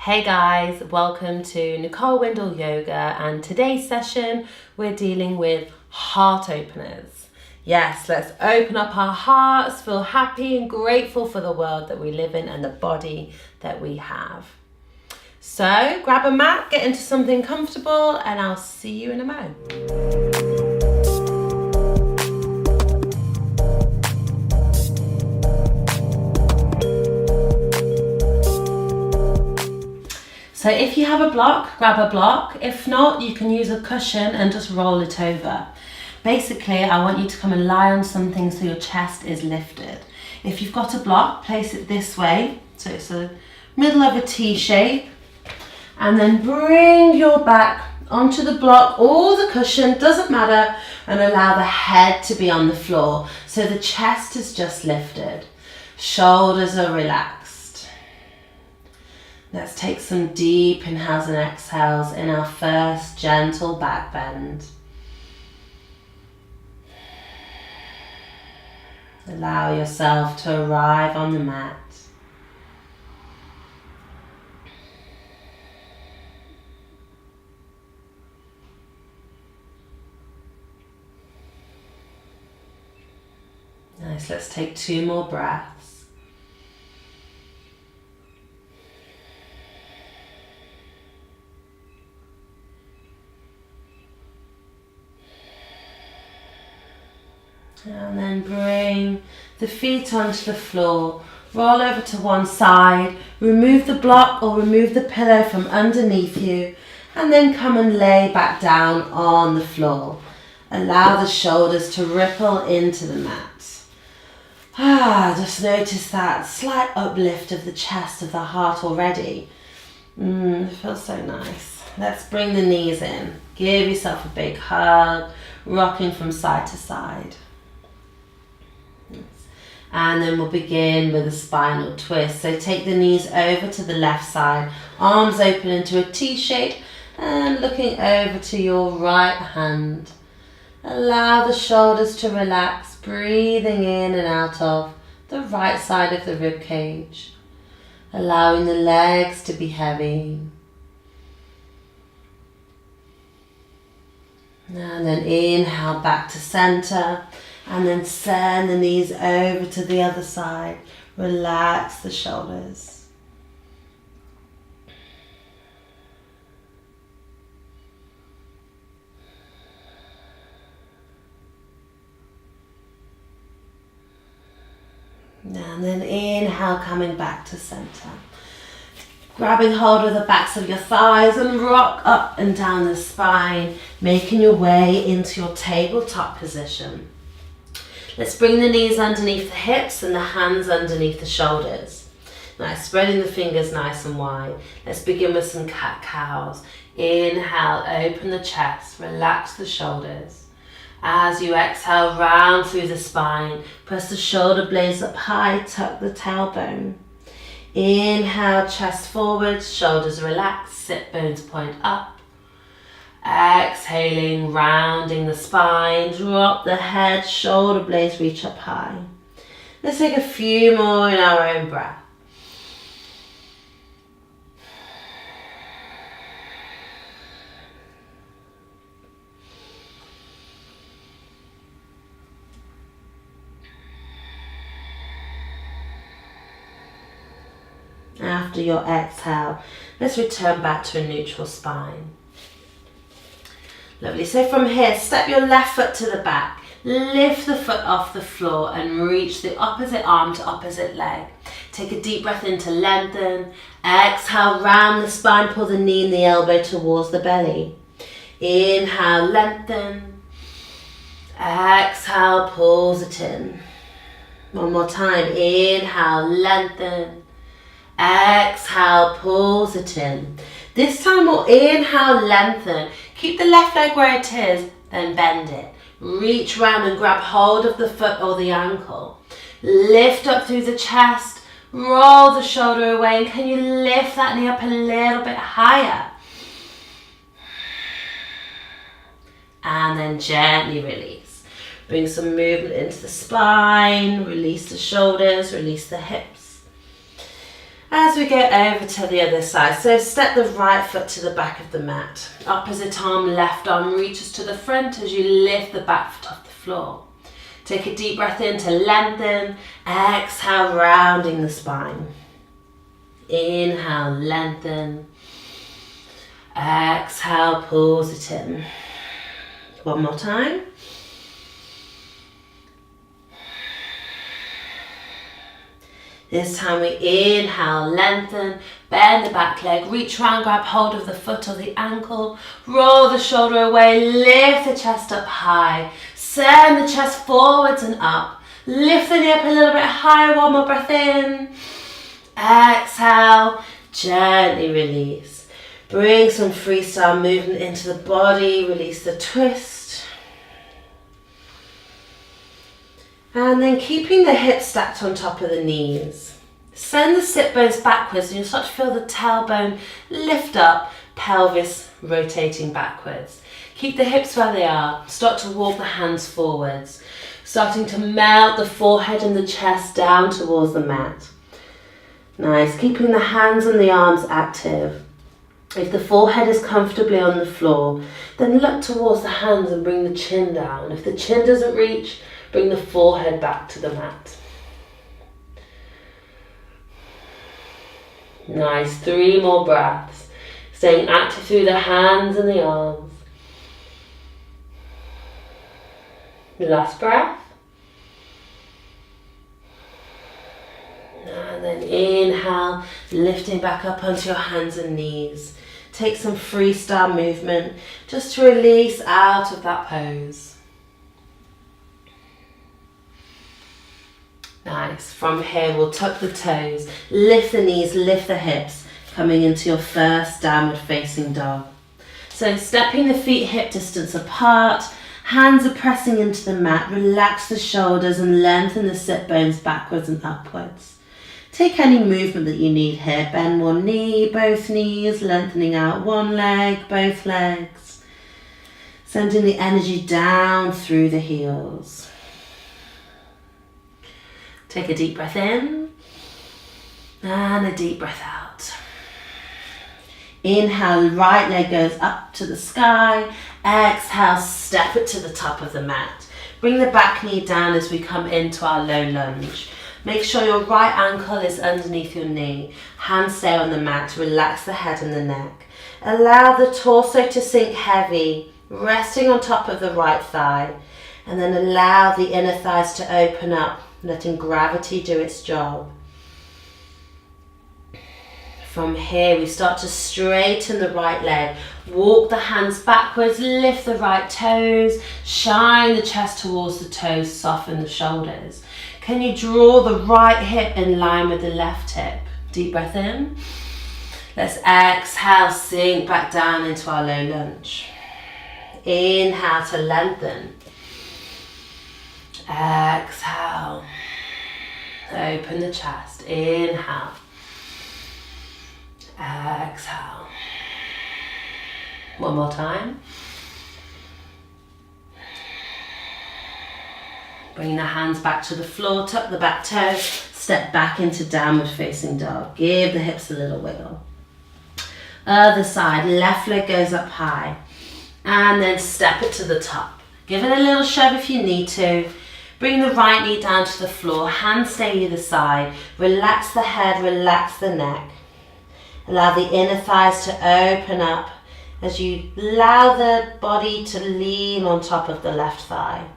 Hey guys, welcome to Nicole Windle Yoga, and today's session we're dealing with heart openers. Yes, let's open up our hearts, feel happy and grateful for the world that we live in and the body that we have. So grab a mat, get into something comfortable, and I'll see you in a moment. So if you have a block, grab a block. If not, you can use a cushion and just roll it over. Basically, I want you to come and lie on something so your chest is lifted. If you've got a block, place it this way. So it's the middle of a T shape. And then bring your back onto the block or the cushion, doesn't matter, and allow the head to be on the floor. So the chest is just lifted. Shoulders are relaxed. Let's take some deep inhales and exhales in our first gentle back bend. Allow yourself to arrive on the mat. Nice, let's take 2 more breaths. And then bring the feet onto the floor, roll over to one side, remove the block or remove the pillow from underneath you, and then come and lay back down on the floor. Allow the shoulders to ripple into the mat. Just notice that slight uplift of the chest, of the heart already. It feels so nice. Let's bring the knees in. Give yourself a big hug, rocking from side to side. And then we'll begin with a spinal twist. So take the knees over to the left side, arms open into a T shape, and looking over to your right hand. Allow the shoulders to relax, breathing in and out of the right side of the rib cage. Allowing the legs to be heavy. And then inhale back to center. And then send the knees over to the other side. Relax the shoulders. And then inhale, coming back to center. Grabbing hold of the backs of your thighs and rock up and down the spine, making your way into your tabletop position. Let's bring the knees underneath the hips and the hands underneath the shoulders. Nice, spreading the fingers nice and wide. Let's begin with some cat-cows. Inhale, open the chest, relax the shoulders. As you exhale, round through the spine. Press the shoulder blades up high, tuck the tailbone. Inhale, chest forward, shoulders relax, sit bones point up. Exhaling, rounding the spine, drop the head, shoulder blades reach up high. Let's take a few more in our own breath. After your exhale, let's return back to a neutral spine. Lovely. So from here, step your left foot to the back, lift the foot off the floor and reach the opposite arm to opposite leg. Take a deep breath in to lengthen. Exhale, round the spine, pull the knee and the elbow towards the belly. Inhale, lengthen. Exhale, pulls it in. One more time. Inhale, lengthen. Exhale, pulls it in. This time we'll inhale, lengthen. Keep the left leg where it is, then bend it. Reach round and grab hold of the foot or the ankle. Lift up through the chest, roll the shoulder away, and can you lift that knee up a little bit higher? And then gently release. Bring some movement into the spine, release the shoulders, release the hips. As we go over to the other side, so step the right foot to the back of the mat. Opposite arm, left arm reaches to the front as you lift the back foot off the floor. Take a deep breath in to lengthen. Exhale, rounding the spine. Inhale, lengthen. Exhale, pulse it in. One more time. This time we inhale, lengthen, bend the back leg, reach around, grab hold of the foot or the ankle, roll the shoulder away, lift the chest up high, send the chest forwards and up, lift the knee up a little bit higher, one more breath in, exhale, gently release. Bring some freestyle movement into the body, release the twist. And then keeping the hips stacked on top of the knees. Send the sit bones backwards and you'll start to feel the tailbone lift up, pelvis rotating backwards. Keep the hips where they are. Start to walk the hands forwards. Starting to melt the forehead and the chest down towards the mat. Nice. Keeping the hands and the arms active. If the forehead is comfortably on the floor, then look towards the hands and bring the chin down. If the chin doesn't reach, bring the forehead back to the mat. Nice, 3 more breaths. Staying active through the hands and the arms. Last breath. And then inhale, lifting back up onto your hands and knees. Take some freestyle movement just to release out of that pose. Nice. From here, we'll tuck the toes, lift the knees, lift the hips, coming into your first downward facing dog. So stepping the feet hip distance apart, hands are pressing into the mat, relax the shoulders and lengthen the sit bones backwards and upwards. Take any movement that you need here. Bend one knee, both knees, lengthening out one leg, both legs. Sending the energy down through the heels. Take a deep breath in and a deep breath out. Inhale, right leg goes up to the sky. Exhale, step it to the top of the mat. Bring the back knee down as we come into our low lunge. Make sure your right ankle is underneath your knee. Hands stay on the mat. Relax the head and the neck. Allow the torso to sink heavy, resting on top of the right thigh. And then allow the inner thighs to open up, letting gravity do its job. From here, we start to straighten the right leg. Walk the hands backwards, lift the right toes, shine the chest towards the toes, soften the shoulders. Can you draw the right hip in line with the left hip? Deep breath in. Let's exhale, sink back down into our low lunge. Inhale to lengthen. Exhale. Open the chest. Inhale. Exhale. One more time. Bring the hands back to the floor, tuck the back toe, step back into downward facing dog. Give the hips a little wiggle. Other side, left leg goes up high. And then step it to the top. Give it a little shove if you need to. Bring the right knee down to the floor, hands stay either side. Relax the head, relax the neck. Allow the inner thighs to open up as you allow the body to lean on top of the left thigh.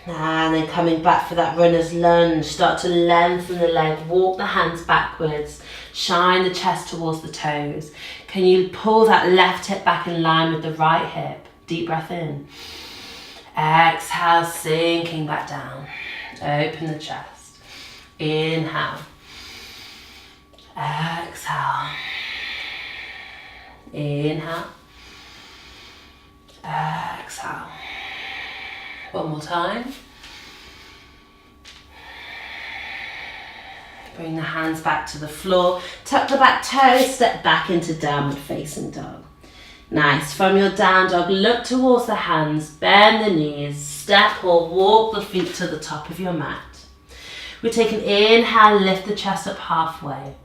And then coming back for that runner's lunge, start to lengthen the leg, walk the hands backwards, shine the chest towards the toes. Can you pull that left hip back in line with the right hip? Deep breath in. Exhale, sinking back down. Open the chest. Inhale. Exhale. Inhale. Exhale. One more time. Bring the hands back to the floor. Tuck the back toes, step back into downward facing dog. Nice. From your down dog, look towards the hands, bend the knees, step or walk the feet to the top of your mat. We take an inhale, lift the chest up halfway.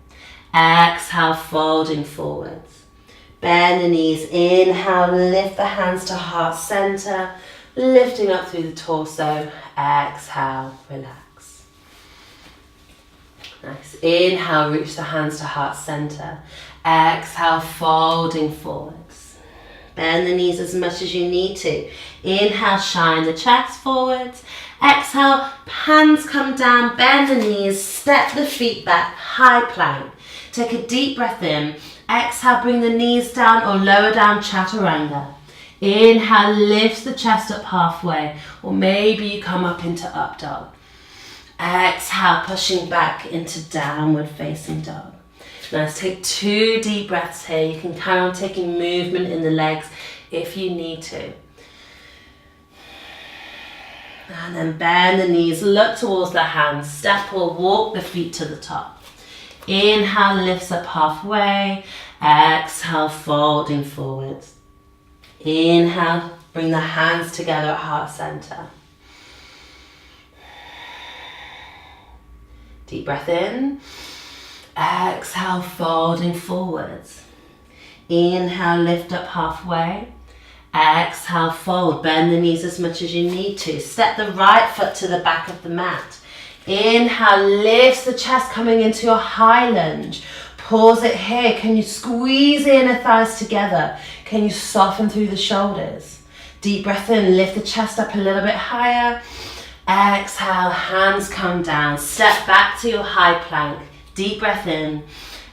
Exhale, folding forwards. Bend the knees, inhale, lift the hands to heart center, lifting up through the torso. Exhale, relax. Nice. Inhale, reach the hands to heart center. Exhale, folding forwards. Bend the knees as much as you need to. Inhale, shine the chest forwards. Exhale, hands come down, bend the knees, step the feet back, high plank. Take a deep breath in. Exhale, bring the knees down or lower down, chaturanga. Inhale, lift the chest up halfway, or maybe you come up into up dog. Exhale, pushing back into downward facing dog. Now let's take 2 deep breaths here. You can carry on taking movement in the legs if you need to. And then bend the knees, look towards the hands, step or walk the feet to the top. Inhale, lifts up halfway. Exhale, folding forwards. Inhale, bring the hands together at heart center. Deep breath in. Exhale, folding forwards. Inhale, lift up halfway. Exhale, fold. Bend the knees as much as you need to. Step the right foot to the back of the mat. Inhale, lift the chest coming into your high lunge. Pause it here. Can you squeeze the inner thighs together? Can you soften through the shoulders? Deep breath in, lift the chest up a little bit higher. Exhale, hands come down. Step back to your high plank. Deep breath in.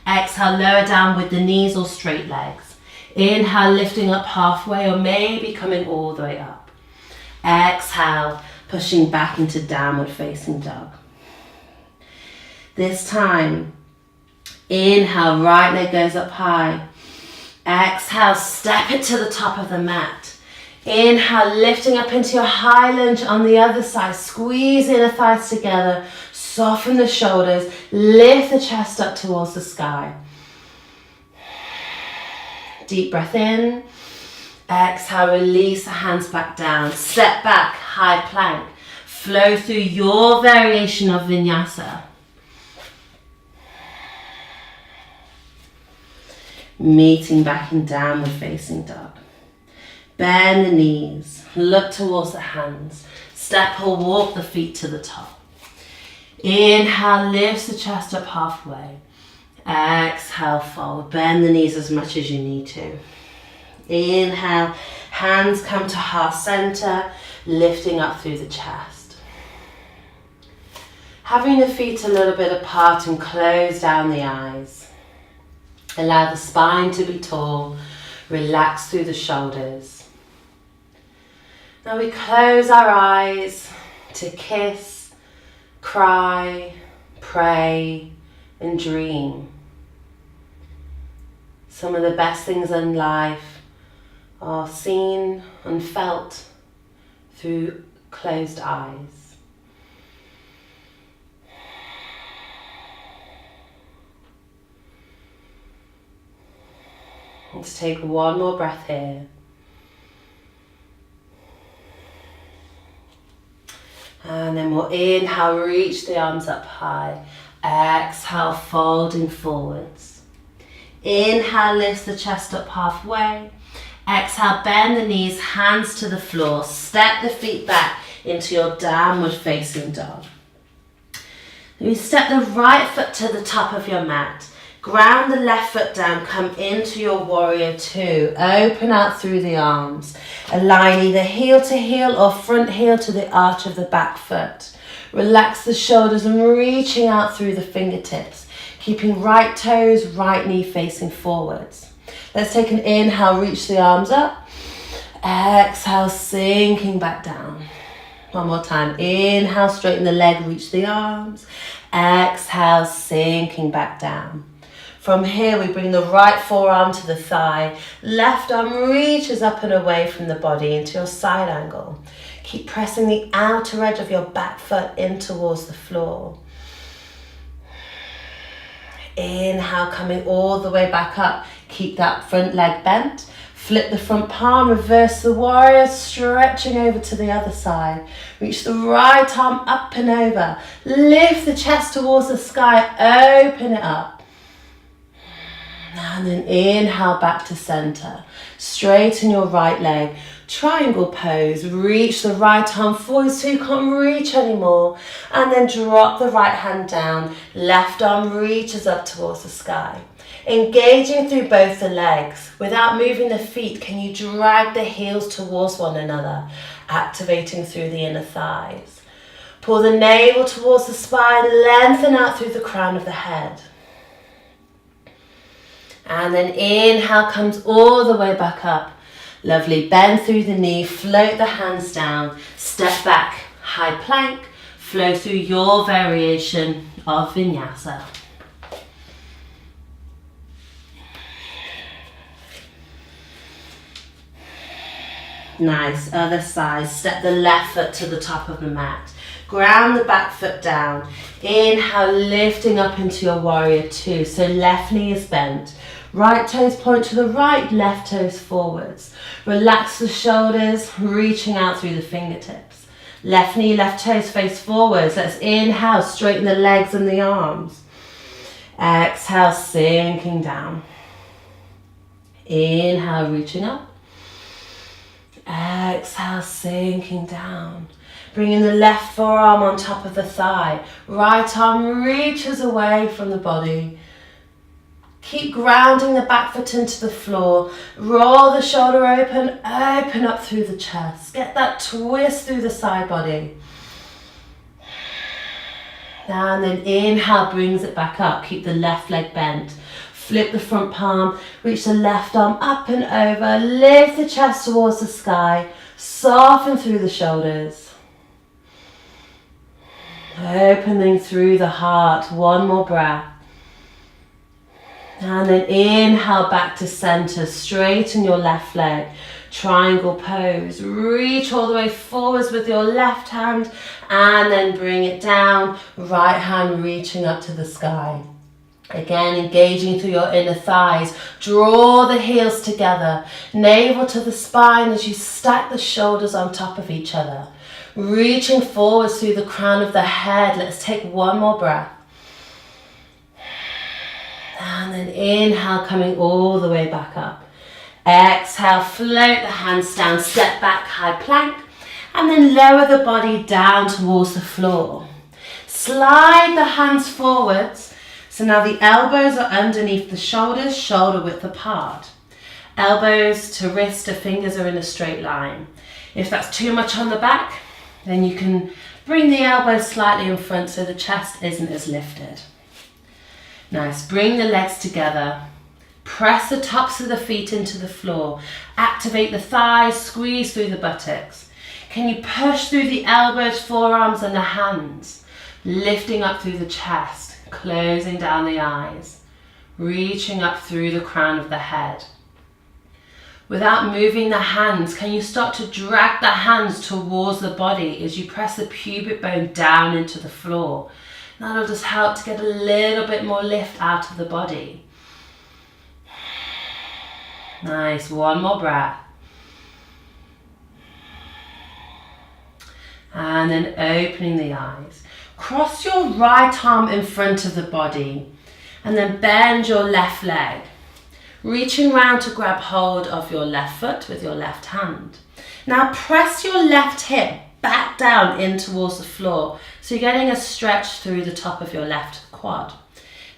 Exhale, lower down with the knees or straight legs. Inhale, lifting up halfway or maybe coming all the way up. Exhale, pushing back into downward facing dog. This time, inhale, right leg goes up high. Exhale, step it to the top of the mat. Inhale, lifting up into your high lunge on the other side. Squeeze inner thighs together. Soften the shoulders. Lift the chest up towards the sky. Deep breath in. Exhale, release the hands back down. Step back, high plank. Flow through your variation of vinyasa. Meeting back in downward facing dog. Bend the knees, look towards the hands. Step or walk the feet to the top. Inhale, lift the chest up halfway. Exhale, fold. Bend the knees as much as you need to. Inhale, hands come to heart center, lifting up through the chest. Having the feet a little bit apart and close down the eyes. Allow the spine to be tall, relax through the shoulders. Now we close our eyes to kiss, cry, pray, and dream. Some of the best things in life are seen and felt through closed eyes. Let's take one more breath here. And then we'll inhale, reach the arms up high. Exhale, folding forwards. Inhale, lift the chest up halfway. Exhale, bend the knees, hands to the floor. Step the feet back into your downward facing dog. You step the right foot to the top of your mat. Ground the left foot down, come into your warrior two. Open out through the arms. Align either heel to heel or front heel to the arch of the back foot. Relax the shoulders and reaching out through the fingertips. Keeping right toes, right knee facing forwards. Let's take an inhale, reach the arms up. Exhale, sinking back down. One more time. Inhale, straighten the leg, reach the arms. Exhale, sinking back down. From here, we bring the right forearm to the thigh. Left arm reaches up and away from the body into your side angle. Keep pressing the outer edge of your back foot in towards the floor. Inhale, coming all the way back up. Keep that front leg bent. Flip the front palm, reverse the warrior, stretching over to the other side. Reach the right arm up and over. Lift the chest towards the sky, open it up. And then inhale back to center. Straighten your right leg. Triangle pose. Reach the right arm forward so you can't reach anymore. And then drop the right hand down. Left arm reaches up towards the sky. Engaging through both the legs. Without moving the feet, can you drag the heels towards one another, activating through the inner thighs. Pull the navel towards the spine, lengthen out through the crown of the head. And then inhale comes all the way back up. Lovely, bend through the knee, float the hands down, step back, high plank, flow through your variation of vinyasa. Nice, other side, step the left foot to the top of the mat. Ground the back foot down. Inhale, lifting up into your warrior two. So left knee is bent. Right toes point to the right, left toes forwards. Relax the shoulders, reaching out through the fingertips. Left knee, left toes face forwards. Let's inhale, straighten the legs and the arms. Exhale, sinking down. Inhale, reaching up. Exhale, sinking down. Bringing the left forearm on top of the thigh. Right arm reaches away from the body. Keep grounding the back foot into the floor. Roll the shoulder open, open up through the chest. Get that twist through the side body. And then inhale, brings it back up. Keep the left leg bent. Flip the front palm, reach the left arm up and over, lift the chest towards the sky, soften through the shoulders. Opening through the heart, one more breath. And then inhale back to center, straighten your left leg, triangle pose. Reach all the way forwards with your left hand and then bring it down, right hand reaching up to the sky. Again, engaging through your inner thighs. Draw the heels together. Navel to the spine as you stack the shoulders on top of each other. Reaching forwards through the crown of the head. Let's take one more breath. And then inhale, coming all the way back up. Exhale, float the hands down, step back, high plank. And then lower the body down towards the floor. Slide the hands forwards. So now the elbows are underneath the shoulders, shoulder width apart. Elbows to wrist to fingers are in a straight line. If that's too much on the back, then you can bring the elbows slightly in front so the chest isn't as lifted. Nice, bring the legs together. Press the tops of the feet into the floor. Activate the thighs, squeeze through the buttocks. Can you push through the elbows, forearms and the hands? Lifting up through the chest. Closing down the eyes, reaching up through the crown of the head. Without moving the hands, can you start to drag the hands towards the body as you press the pubic bone down into the floor? That'll just help to get a little bit more lift out of the body. Nice, one more breath. And then opening the eyes. Cross your right arm in front of the body and then bend your left leg. Reaching round to grab hold of your left foot with your left hand. Now press your left hip back down in towards the floor. So you're getting a stretch through the top of your left quad.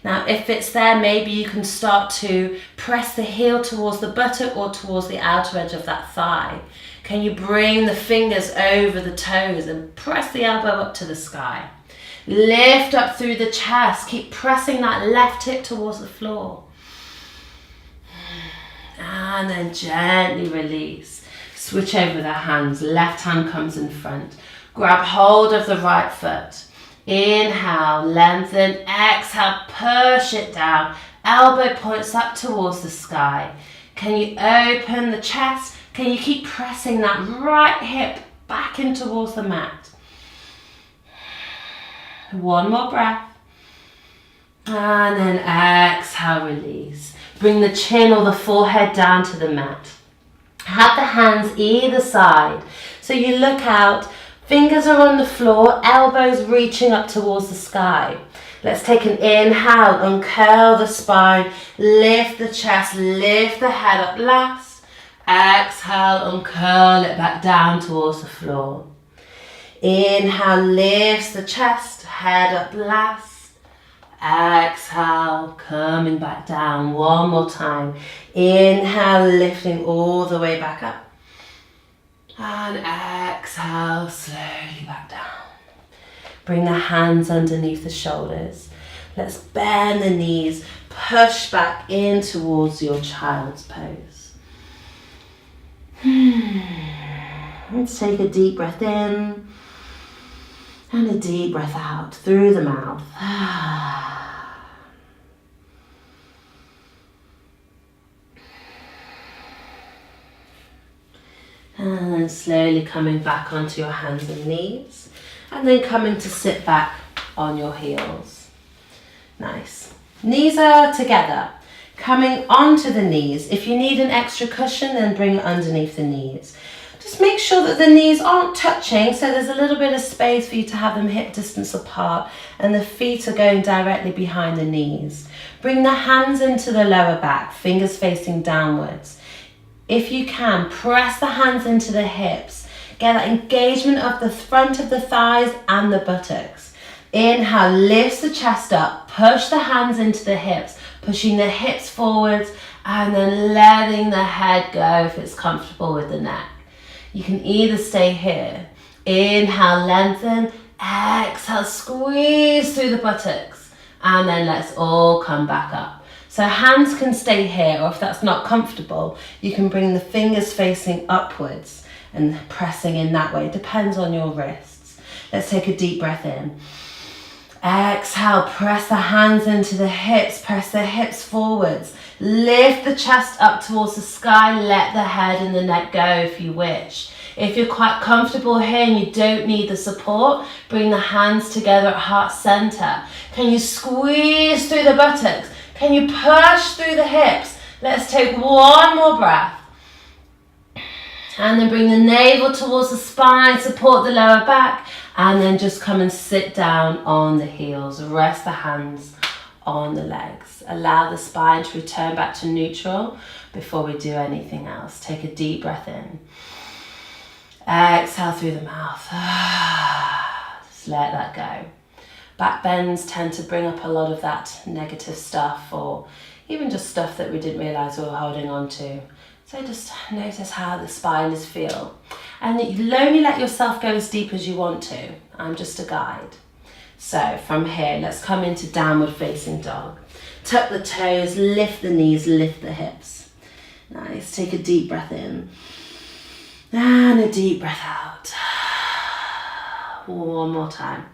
Now if it's there, maybe you can start to press the heel towards the buttock or towards the outer edge of that thigh. Can you bring the fingers over the toes and press the elbow up to the sky? Lift up through the chest. Keep pressing that left hip towards the floor. And then gently release. Switch over the hands. Left hand comes in front. Grab hold of the right foot. Inhale, lengthen. Exhale, push it down. Elbow points up towards the sky. Can you open the chest? Can you keep pressing that right hip back in towards the mat? One more breath. And then exhale, release. Bring the chin or the forehead down to the mat. Have the hands either side. So you look out, fingers are on the floor, elbows reaching up towards the sky. Let's take an inhale, uncurl the spine, lift the chest, lift the head up last. Exhale, uncurl it back down towards the floor. Inhale, lifts the chest, head up last. Exhale, coming back down. One more time. Inhale, lifting all the way back up. And exhale, slowly back down. Bring the hands underneath the shoulders. Let's bend the knees, push back in towards your child's pose. Let's take a deep breath in and a deep breath out through the mouth. And then slowly coming back onto your hands and knees. And then coming to sit back on your heels. Nice. Knees are together. Coming onto the knees. If you need an extra cushion, then bring it underneath the knees. Just make sure that the knees aren't touching, so there's a little bit of space for you to have them hip distance apart, and the feet are going directly behind the knees. Bring the hands into the lower back, fingers facing downwards. If you can, press the hands into the hips. Get that engagement of the front of the thighs and the buttocks. Inhale, lifts the chest up, push the hands into the hips, pushing the hips forwards, and then letting the head go if it's comfortable with the neck. You can either stay here. Inhale, lengthen. Exhale, squeeze through the buttocks. And then let's all come back up. So hands can stay here, or if that's not comfortable, you can bring the fingers facing upwards and pressing in that way. Depends on your wrists. Let's take a deep breath in. Exhale, press the hands into the hips, press the hips forwards. Lift the chest up towards the sky, let the head and the neck go if you wish. If you're quite comfortable here and you don't need the support, bring the hands together at heart center. Can you squeeze through the buttocks? Can you push through the hips? Let's take one more breath. And then bring the navel towards the spine, support the lower back, and then just come and sit down on the heels. Rest the hands on the legs. Allow the spine to return back to neutral before we do anything else. Take a deep breath in. Exhale through the mouth. Just let that go. Back bends tend to bring up a lot of that negative stuff, or even just stuff that we didn't realize we were holding on to. So just notice how the spine is feel. And you'll only let yourself go as deep as you want to. I'm just a guide. So from here, let's come into downward facing dog. Tuck the toes, lift the knees, lift the hips. Nice, take a deep breath in. And a deep breath out. One more time.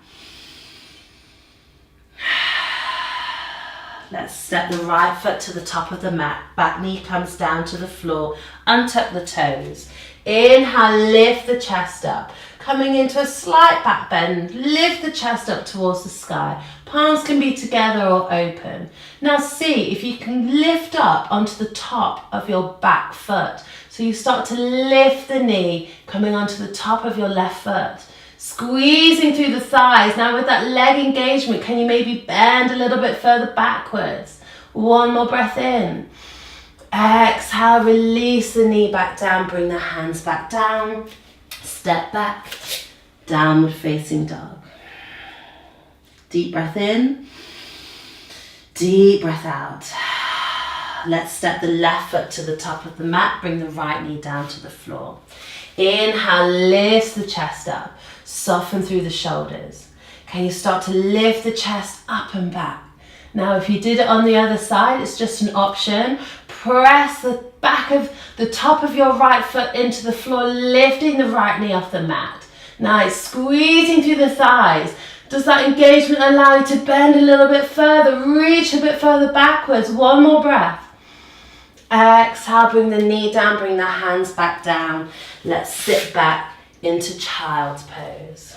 Let's step the right foot to the top of the mat. Back knee comes down to the floor. Untuck the toes. Inhale, lift the chest up. Coming into a slight back bend. Lift the chest up towards the sky. Palms can be together or open. Now see if you can lift up onto the top of your back foot. So you start to lift the knee, coming onto the top of your left foot. Squeezing through the thighs. Now with that leg engagement, can you maybe bend a little bit further backwards? One more breath in. Exhale, release the knee back down, bring the hands back down. Step back, downward facing dog. Deep breath in, deep breath out. Let's step the left foot to the top of the mat, bring the right knee down to the floor. Inhale, lift the chest up. Soften through the shoulders. Can you start to lift the chest up and back? Now, if you did it on the other side, it's just an option. Press the back of the top of your right foot into the floor, lifting the right knee off the mat. Nice, squeezing through the thighs. Does that engagement allow you to bend a little bit further, reach a bit further backwards? One more breath. Exhale, bring the knee down, bring the hands back down. Let's sit back into child's pose.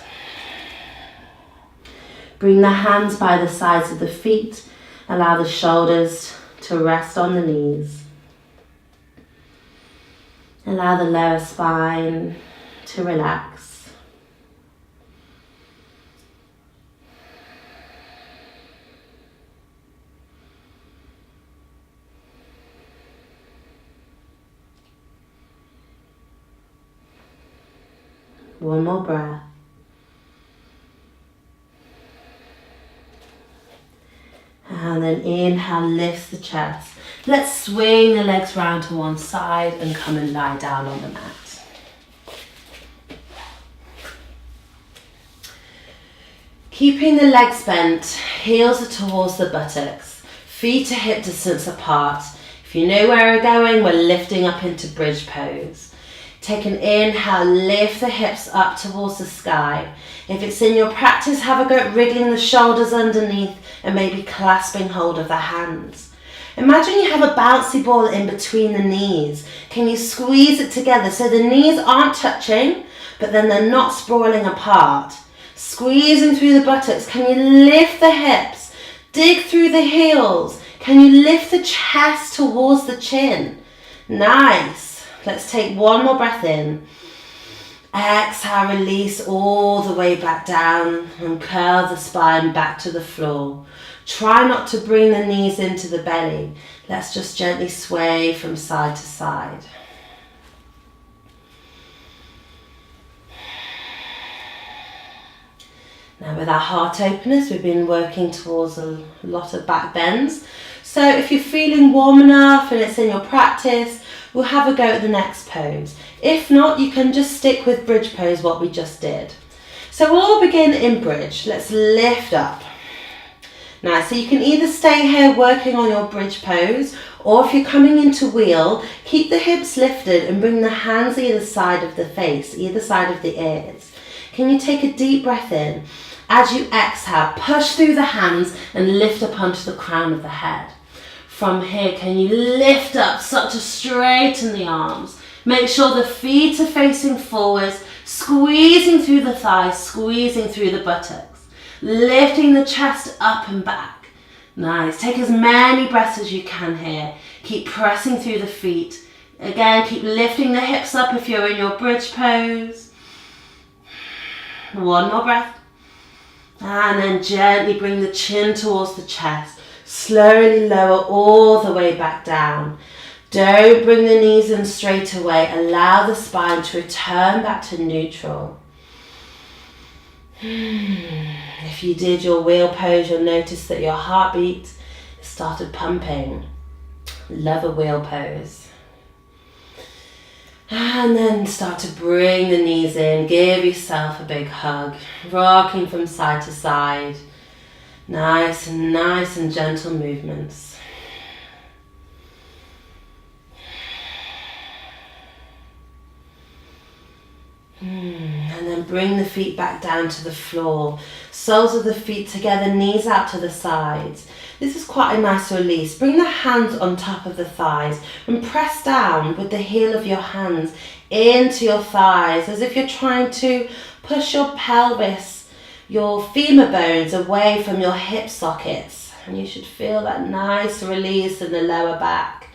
Bring the hands by the sides of the feet. Allow the shoulders to rest on the knees. Allow the lower spine to relax. One more breath. And then inhale, lifts the chest. Let's swing the legs round to one side and come and lie down on the mat. Keeping the legs bent, heels are towards the buttocks, feet are hip distance apart. If you know where we're going, we're lifting up into bridge pose. Take an inhale, lift the hips up towards the sky. If it's in your practice, have a go at wriggling the shoulders underneath and maybe clasping hold of the hands. Imagine you have a bouncy ball in between the knees. Can you squeeze it together so the knees aren't touching, but then they're not sprawling apart? Squeezing through the buttocks. Can you lift the hips? Dig through the heels. Can you lift the chest towards the chin? Nice. Let's take one more breath in. Exhale, release all the way back down and curl the spine back to the floor. Try not to bring the knees into the belly. Let's just gently sway from side to side. Now with our heart openers, we've been working towards a lot of back bends. So if you're feeling warm enough and it's in your practice, we'll have a go at the next pose. If not, you can just stick with bridge pose, what we just did. So we'll all begin in bridge. Let's lift up. Now, so you can either stay here working on your bridge pose, or if you're coming into wheel, keep the hips lifted and bring the hands either side of the face, either side of the ears. Can you take a deep breath in? As you exhale, push through the hands and lift up onto the crown of the head. From here, can you lift up, start to straighten the arms. Make sure the feet are facing forwards, squeezing through the thighs, squeezing through the buttocks. Lifting the chest up and back. Nice. Take as many breaths as you can here. Keep pressing through the feet. Again, keep lifting the hips up if you're in your bridge pose. One more breath. And then gently bring the chin towards the chest. Slowly lower all the way back down. Don't bring the knees in straight away. Allow the spine to return back to neutral. If you did your wheel pose, you'll notice that your heartbeat started pumping. Love a wheel pose. And then start to bring the knees in. Give yourself a big hug. Rocking from side to side. Nice and gentle movements. And then bring the feet back down to the floor. Soles of the feet together, knees out to the sides. This is quite a nice release. Bring the hands on top of the thighs and press down with the heel of your hands into your thighs as if you're trying to push your pelvis, your femur bones away from your hip sockets. And you should feel that nice release in the lower back.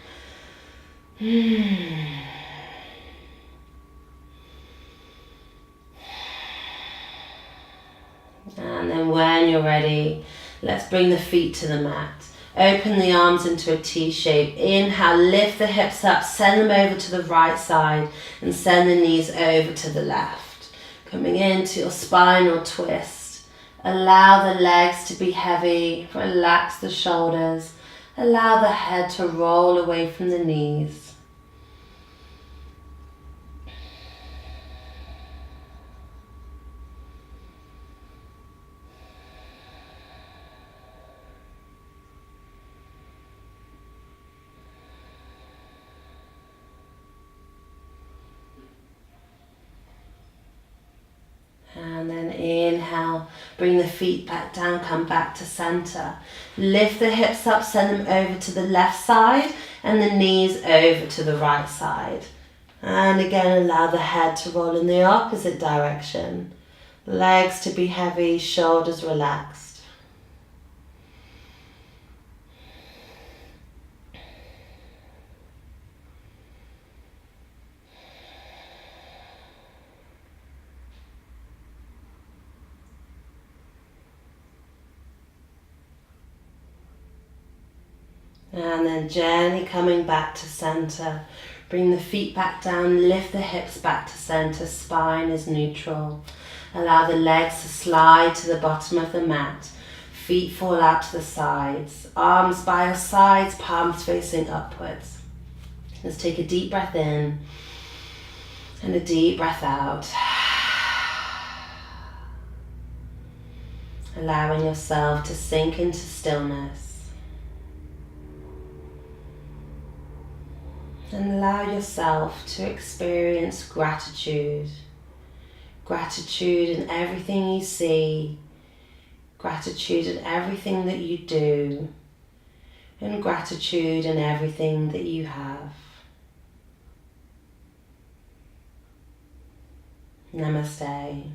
And then when you're ready, let's bring the feet to the mat. Open the arms into a T shape. Inhale, lift the hips up, send them over to the right side and send the knees over to the left. Coming into your spinal twist. Allow the legs to be heavy. Relax the shoulders. Allow the head to roll away from the knees. And then inhale, bring the feet back down, come back to center. Lift the hips up, send them over to the left side and the knees over to the right side. And again, allow the head to roll in the opposite direction. Legs to be heavy, shoulders relaxed. And then gently coming back to center. Bring the feet back down, lift the hips back to center, spine is neutral. Allow the legs to slide to the bottom of the mat. Feet fall out to the sides. Arms by your sides, palms facing upwards. Let's take a deep breath in and a deep breath out. Allowing yourself to sink into stillness. And allow yourself to experience gratitude. Gratitude in everything you see. Gratitude in everything that you do. And gratitude in everything that you have. Namaste.